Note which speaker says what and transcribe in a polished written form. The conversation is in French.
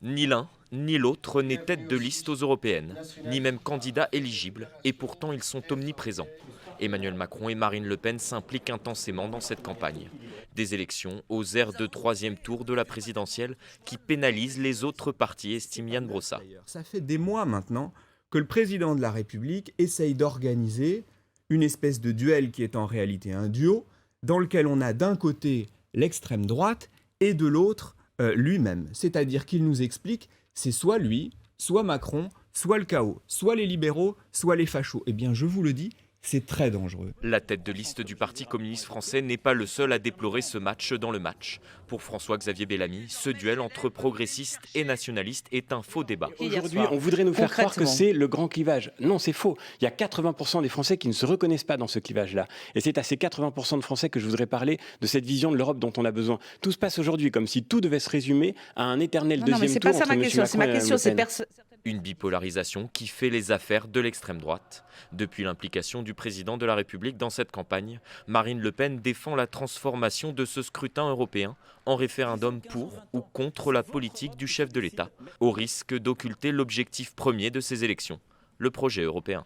Speaker 1: Ni l'un, ni l'autre n'est tête de liste aux européennes, ni même candidat éligible, et pourtant ils sont omniprésents. Emmanuel Macron et Marine Le Pen s'impliquent intensément dans cette campagne. Des élections aux airs de troisième tour de la présidentielle qui pénalisent les autres partis, estime Yann Brossat.
Speaker 2: Ça fait des mois maintenant que le président de la République essaye d'organiser une espèce de duel qui est en réalité un duo, dans lequel on a d'un côté l'extrême droite et de l'autre lui-même. C'est-à-dire qu'il nous explique, c'est soit lui, soit Macron, soit le chaos, soit les libéraux, soit les fachos. Eh bien, je vous le dis, c'est très dangereux.
Speaker 1: La tête de liste du Parti communiste français n'est pas le seul à déplorer ce match dans le match. Pour François-Xavier Bellamy, ce duel entre progressistes et nationalistes est un faux débat.
Speaker 3: Aujourd'hui, on voudrait nous faire croire que c'est le grand clivage. Non, c'est faux. Il y a 80% des Français qui ne se reconnaissent pas dans ce clivage-là. Et c'est à ces 80% de Français que je voudrais parler de cette vision de l'Europe dont on a besoin. Tout se passe aujourd'hui comme si tout devait se résumer à un éternel deuxième tour entre M. Macron et Mme Le Pen.
Speaker 1: Une bipolarisation qui fait les affaires de l'extrême droite. Depuis l'implication du président de la République dans cette campagne, Marine Le Pen défend la transformation de ce scrutin européen en référendum pour ou contre la politique du chef de l'État, au risque d'occulter l'objectif premier de ces élections, le projet européen.